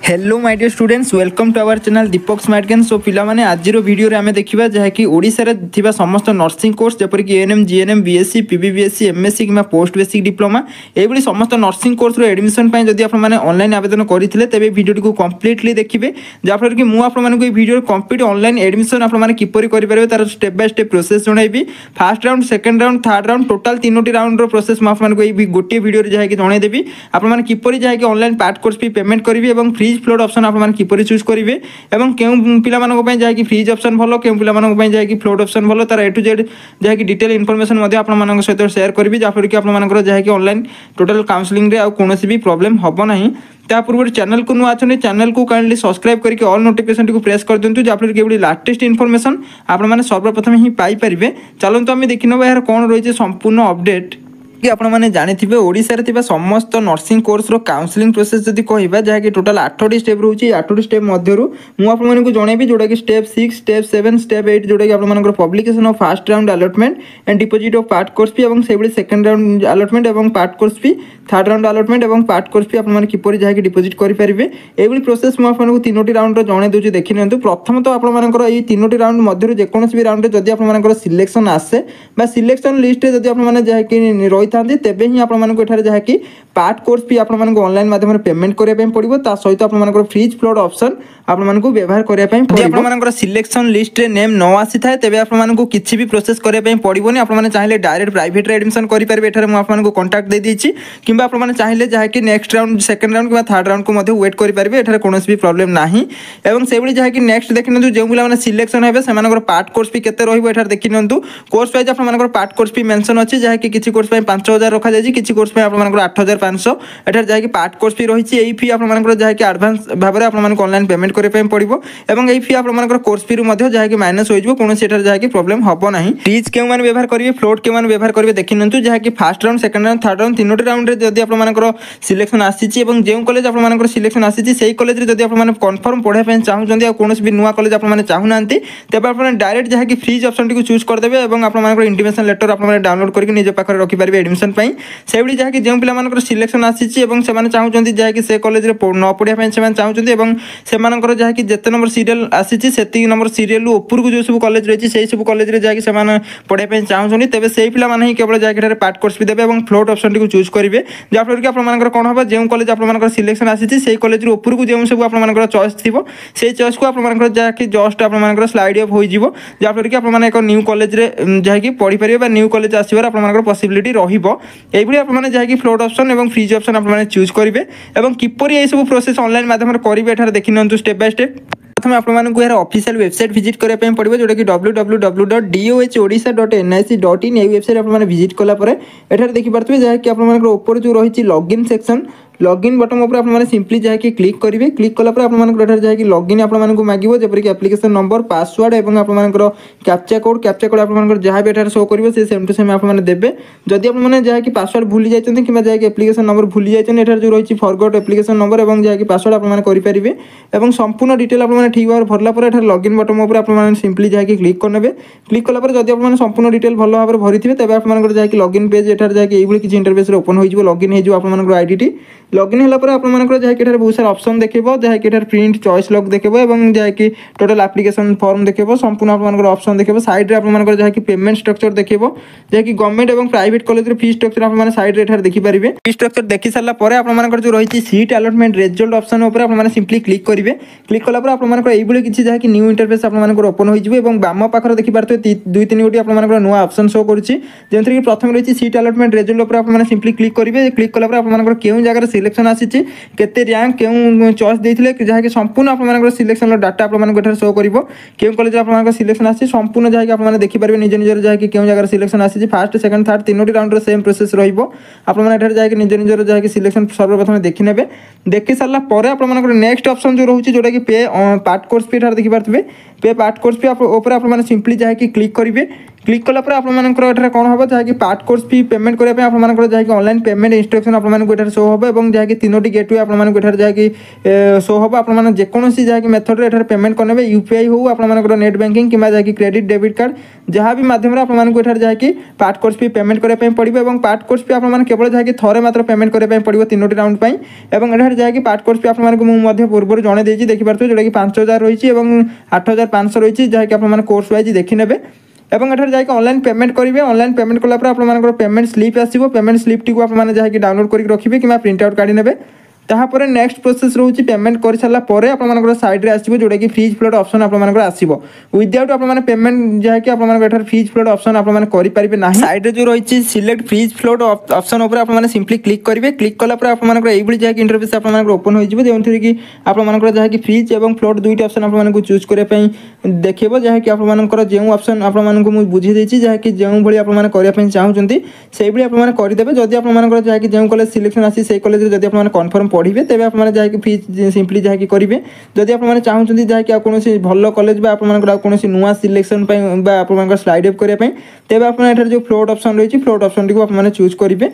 Hello my dear students welcome to our channel Deepak smart game. So पिला माने आज video रे आमे देखिबा जहाँकि ओडिसा रे थिबा समस्त नर्सिंग कोर्स जेपर कि ANM GNM BSc PBBSc MSc किमा पोस्ट बेसिक डिप्लोमा एबडी समस्त नर्सिंग कोर्स रो एडमिशन पय जदि आपण माने ऑनलाइन आवेदन करिथिले तेबे वीडियो को कंप्लीटली देखिबे जाफर कि मु आपण माने को वीडियो कंप्लीट ऑनलाइन एडमिशन आपण माने किपरि करि परबे तार स्टेप बाय स्टेप प्रोसेस जणाइबी। First round second round third round total तीनोटी राउंड रो प्रोसेस मु आपण माने को ई गोटे वीडियो रे जाय कि जणाइ देबी। आपण माने किपरि जाय कि online part course fee payment करिवे एवं फ्रीज फ्लोट ऑप्शन आपण माने किपरि चूज करिवे एवं केउ पिला मानको पय जाय कि फ्रीज ऑप्शन भलो केउ पिला मानको पय जाय कि फ्लोट ऑप्शन भलो तार ए टू जेड जाय कि डिटेल इन्फॉर्मेशन मध्ये आपण मानको सहित शेयर करबी जाफर कि आपण मानकर जाय कि ऑनलाइन टोटल काउंसलिंग रे आ कोनोसी भी प्रॉब्लम हबो नाही। त्या पूर्व चैनल को नुआ अछने चैनल को काइंडली सब्सक्राइब करके ऑल नोटिफिकेशन को प्रेस कर दिंतु जाफर कि एबडी लेटेस्ट इन्फॉर्मेशन आपण माने सर्वप्रथम ही पाई परिबे। चलंतु आमे देखिनबा यार कोन रहिছে संपूर्ण अपडेट कि आपण माने जानिथिबे ओडिसा रे थिबा समस्त नर्सिंग कोर्स रो काउंसलिंग प्रोसेस जदि कहिबा जहा कि टोटल 8टी स्टेप रहउची 8टी स्टेप मध्यरु मु आपण माने को जणेबी जोडा कि स्टेप 6 स्टेप 7 स्टेप 8 जोडा कि आपण मानकर publication of first round allotment and deposit of part course fee एवं सेबडी सेकंड राउंड अलॉटमेंट एवं part course fee third round allotment एवं पार्ट कोर्स फी आपण माने किपरि जहा कि डिपॉजिट करि परिबे एबडी प्रोसेस मु आपण को तीनोटी राउंड रो जणे दोची देखि नियंतु। प्रथम तो आपण मानकर एई तीनोटी राउंड मध्यरु जे कोनोसी भी राउंड रे जदि आपण मानकर सिलेक्शन आसे बा सिलेक्शन लिस्ट रे जदि आपण माने जहा कि रहि थांती तेबे ही आपण मानको एठारे जहा कि पार्ट कोर्स फी आपण मानको ऑनलाइन माध्यम रे पेमेंट करिया पय पड़िबो ता सहित आपण मानको फ्रीज फ्लोट ऑप्शन आपण मानको व्यवहार करिया पय पड़िबो। आपण मानको सिलेक्शन लिस्ट रे नेम न आसी थाए तेबे आपण मानको किछि भी प्रोसेस करिया पय पड़िबोनी। आपण माने चाहिले डायरेक्ट प्राइवेट रे एडमिशन करि परबे एठारे मु आपण मानको कांटेक्ट दे दिछि किबा आपण माने चाहिले जहा कि नेक्स्ट राउंड सेकंड राउंड किबा थर्ड राउंड को मध्ये वेट करि परबे एठारे कोनोसी भी प्रॉब्लम नाही। एवं सेबडी जहा कि नेक्स्ट देखिनंतु जे बुला माने सिलेक्शन हेबे सेमानकर पार्ट कोर्स फी केते रहिबो एठारे देखिनंतु। कोर्स वाइज आपण मानकर पार्ट कोर्स फी मेंशन अछि जहा कि किछि कोर्स पय 5000 रखा जायछि किछि कोर्स पय आपण मानकर 8500 एठारे जहा कि पार्ट कोर्स फी रहिछि एई फी आपण मानकर जहा कि एडवांस भाबरे आपण मानकर ऑनलाइन पेमेंट करि पय पड़िबो एवं एई फी आपण मानकर कोर्स फी रु मध्ये जहा कि माइनस होइजबो कोनोसी एठारे जहा कि प्रॉब्लम हबो नाही। फ्रीज केउ मान व्यवहार करिवे फ्लोट केउ मान व्यवहार करिवे देखिनंतु जहा कि first round second round third round तीनोटी राउंड रे जदि आपण मानकर सिलेक्शन आसीछि एवं जेउ कॉलेज आपण मानकर सिलेक्शन आसीछि सेई कॉलेज रे जदि आपण माने कंफर्म पढे पय चाहउचंदी आ कोनोसी भी नुवा कॉलेज आपण माने चाहु नांती तेबे आपण डायरेक्ट जहा कि फ्रीज ऑप्शन टिको चूज कर देबे एवं आपण मानकर इंटिमेशन लेटर आपण माने डाउनलोड करके निज पाखरे रखि परबे एडमिशन पय। सेबडी जहा कि जेउ पिला मानकर सिलेक्शन आसीछि एवं से माने चाहउचंदी जहा कि से कॉलेज रे न पढिया पय से माने चाहउचंदी एवं से मानकर जहा कि जेते नंबर सीरियल आसीछि सेति नंबर सीरियल ऊपर को जो सब कॉलेज रहिछि सेई सब कॉलेज रे जहा कि से माने पढिया पय चाहउचंदी तेबे सेई पिला माने ही केवल जहा कि पार्ट कोर्स भी देबे एवं फ्लोट ऑप्शन टिको चूज करिवे जाफर कि आपण मानकर कोन होबा जेउ कॉलेज आपण मानकर सिलेक्शन आसीछि सेई कॉलेज रे ऊपर को जेउ सब आपण मानकर चॉइस थिबो सेई चॉइस को आपण मानकर जहा कि जस्ट आपण मानकर स्लाइड अप होई जिवो जाफर कि आपण माने एक न्यू कॉलेज रे जहा कि पढि परिबे बा न्यू कॉलेज आसीबार आपण मानकर पॉसिबिलिटी रहिबो। एबडी आपण माने जहा कि फ्लोट ऑप्शन एवं फ्रीज ऑप्शन आपण माने चूज करिवे एवं किपरि ए सब प्रोसेस ऑनलाइन माध्यम रे करिवे एठार देखिनंतु स्टेप बाय स्टेप। प्रथम आपण मानकु यार ऑफिशियल वेबसाइट विजिट करिया पय पड़िबो जोटा कि www.dohodisha.nic.in ए वेबसाइट आपण माने विजिट कला परे एठार देखि परतबे जहा कि आपण मानकर ऊपर जो रहिछि लॉगिन सेक्शन लॉगिन बटन ऊपर आपण माने सिंपली जहा कि क्लिक करिवे क्लिक कला पर आपण मानकर एठार जहा कि लॉगिन आपण मानकु मागिबो जेपर कि एप्लीकेशन नंबर पासवर्ड एवं आपण मानकर कैप्चा कोड आपण मानकर जहा भी एठार शो करिवो से सेम टू सेम आपण माने देबे। जदि आपण माने जहा कि पासवर्ड भूली जायछन्ते किबा जहा कि एप्लीकेशन नंबर भूली जायछन्ते एठार जो रहिछि फॉरगॉट एप्लीकेशन नंबर एवं जहा कि पासवर्ड आपण माने करि परिबे एवं संपूर्ण डिटेल आपण माने ठीक भाबरे भरला पर एठार लॉगिन बटन ऊपर आपण माने सिंपली जहा कि क्लिक करनेबे क्लिक कला पर जदि आपण माने संपूर्ण डिटेल भलो भाबरे भरिथिबे तबे आपण मानकर जहा कि लॉगिन पेज एठार जहा कि एई भली किछि इंटरफेस रे ओपन होई जिवो लॉगिन हे जिवो आपण मानकर आईडी लॉगिन होला पर आपण मानकर जहा कि एठार बहुत सारा ऑप्शन देखिबो जहा कि एठार प्रिंट चॉइस लॉक देखिबो एवं जहा कि टोटल एप्लीकेशन फॉर्म देखिबो संपूर्ण आपण मानकर ऑप्शन देखिबो साइड रे आपण मानकर जहा कि पेमेंट स्ट्रक्चर देखिबो जहा कि गवर्नमेंट एवं प्राइवेट कॉलेज रे फी स्ट्रक्चर आपण माने साइड रे एठार देखि परिबे। फी स्ट्रक्चर देखि सारला परे आपण मानकर जो रहिछि सीट अलॉटमेंट रिजल्ट ऑप्शन ऊपर आपण माने सिंपली क्लिक करिवे क्लिक कला पर आपण मानकर एई भली किछि जहा कि न्यू इंटरफेस आपण मानकर ओपन होई जिवो एवं बाम पाखर देखि पारते दुई तीन गोटी आपण मानकर नुवा ऑप्शन शो करूछि जेंतरि कि प्रथम रहिछि सीट अलॉटमेंट रिजल्ट ऊपर आपण माने सिंपली क्लिक करिवे क्लिक कला पर आपण मानकर केउ जगह रे सिलेक्शन आसीछि केते रैंक केउ चॉइस देथिले जहा कि संपूर्ण आपण मानकर सिलेक्शन रो डाटा आपण मानकर एठार शो करिवो केउ कॉलेज रे आपण मानकर सिलेक्शन आसी संपूर्ण जहा कि आपण माने देखि परबे निज निजर जहा कि केउ जगह रे सिलेक्शन आसीछि फर्स्ट सेकंड थर्ड तीनोटी राउंड रो सेम प्रोसेस रहिबो आपण माने एठार जहा कि निज निजर जहा कि सिलेक्शन सर्वप्रथम देखि नेबे देखि सारला परे आपण मानकर नेक्स्ट ऑप्शन जो रहउछि जोटा कि पे पार्ट कोर्स फी एठार देखि परतबे पे पार्ट कोर्स फी ऊपर आपण माने सिंपली जहा कि क्लिक करिवे क्लिक कलापर आपर कौन हम जहाँकि पार्ट कोर्स फी पेमेंट करने आपर जहाँकि ऑनलाइन पेमेंट इंस्ट्रक्शन आपको शो हम और जहाँकि 3टी गेटवे आपको जहाँकि शो हम आप जेकोसी जहाँकि मेथड पेमेंट करने यूपीआई हो आपर नेट बैंकिंग कि जहाँकि क्रेडिट डेबिट कार्ड जहाँ भी माध्यम आपको जहाँकि पार्ट कोर्स फी पेमेंट करने पड़ो और पार्ट कोर्स फी आप केवल जहाँकि थरे मात्र पेमेंट करने पड़ो 3टी राउंड पर और जहाँकि पार्ट कोर्स फी आपको पूर्व जन देखिए देखिपे जोटा कि 5000 रही है 8500 रही जहाँकि आप कोर्स वाइज देखने एवं एठार जाके ऑनलाइन पेमेंट करेंगे ऑनलाइन पेमेंट कलापर आप पेमेंट स्लिप आसो पेमेंट स्लिप टी आपने जहाँकि डाउनलोड करके रखिए कि प्रिंट आउट काढ़ी नेबे तापर नेक्स्ट प्रोसेस रोचे पेमेंट कर सारा पर साइड्रे आसो जोटा कि फ्रीज फ्लोट ऑप्शन आपको आसो विदाउट आप पेमेंट जहाँकि आप फ्रीज फ्लोट ऑप्शन आपरे ना साइड्रे जो रही सिलेक्ट फ्रीज फ्लोट ऑप्शन आपने सिंपली क्लिक करेंगे क्लिक कलापर आपको ये जहाँकि इंटरफेस आप ओपन हो जो कि आपंकर जहाँकि फ्रीज और फ्लोट दुईट ऑप्शन आपको चूज करने देखो जहाँकि आपर जो ऑप्शन आपको मुझे बुझे जहाँकि जो भाई आपने चाहते से आपने करदे जदि आप जहाँकि जो कॉलेज सिलेक्शन आसी से कॉलेज जब आप कन्फर्म पढ़े तेज आप फीज सिंपली जहाँकि करेंगे जदि आप चाहते जहाँकि कौन भल कॉलेज कौन नुआ सिलेक्शन आप स्लाइड अप करने तेज आप जो फ्लोट ऑप्शन रही फ्लोट ऑप्शन टी आप चूज करेंगे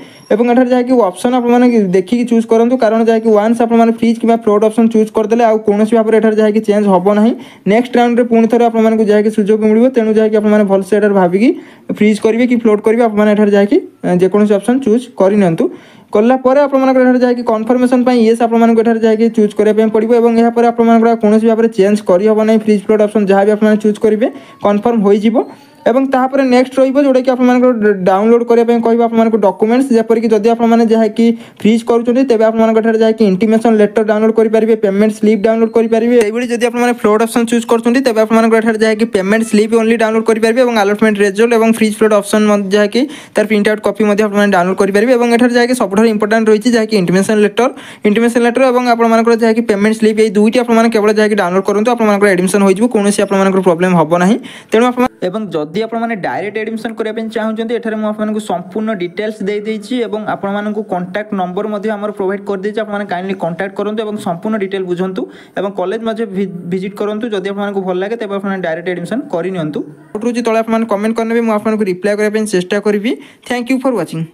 और जहाँकि ऑप्शन आपने देखिए चूज करूँ कारण जहाँकि वन्स आप फ्रीज कि फ्लोट ऑप्शन चूज करदे आउ कौन भाव में जहाँकि चेंज हम ना नेक्स्ट राउंड में पुणी थे आपको जहाँकि सुजोग मिले तेणु जहाँकि आप भलसे भाविकी फ्रीज करेंगे कि फ्लोट करेंगे आपने जहाँकि जेकोसी ऑप्शन चूज करनी कलापर आपंकर जहाँकि कन्फर्मेशन येस आपको जहाँकि चूज करने पड़ो और यहाँ आपंकर कौन भाव में चेंज करहब ना फ्रीज फ्लोट ऑप्शन जहाँ भी आप चूज करेंगे कन्फर्म हो एवं तापर नेक्स्ट रोटा कि आपको डाउनलोड करने कह आपको डॉक्यूमेंट्स जपरिक जदि आपने जहाँकि फ्रीज करुँच तेज आपंकर जहाँकि इंटीमेशन लेटर डाउनलोड करेंगे पेमेंट स्लिप डाउनलोड करेंगे ये जब आप फ्लोट ऑप्शन चूज करेंगे आपंकर जहाँकि पेमेंट स्लिप ओनली डाउनलोड करेंगे और अलटमेंट रेजल्ट और फ्रीज फ्लोट ऑप्शन जहाँकि तार प्रिंट आउट कॉपी आपने डाउनलोड करेंगे और यहाँ जहाँकि सब इंपोर्टेंट रही है जहाँकि इंटीमेशन लेटर और आपंकर जहाँकि पेमेंट स्लिप ये दुईटी आपने केवल जहाँकि डाउनलोड करूँ आपंकर एडमिशन हो कौन प्रोब्लेम हम ना तेणु आप जदि आपने डायरेक्ट एडमिशन करने चाहते एठार मुझे संपूर्ण डिटेल्स दे देती और आपको कॉन्टैक्ट नंबर प्रोवाइड कर देती आपने काइंडली कॉन्टैक्ट करूँ और संपूर्ण डिटेल बुझंतु और कॉलेज विजिट करूँ जदि आपको भल लगे तब आप डायरेक्ट एडमिशन करनी तले आप कमेंट करेंगे मुझे रिप्लाई करने चेष्टा करी। Thank you for watching.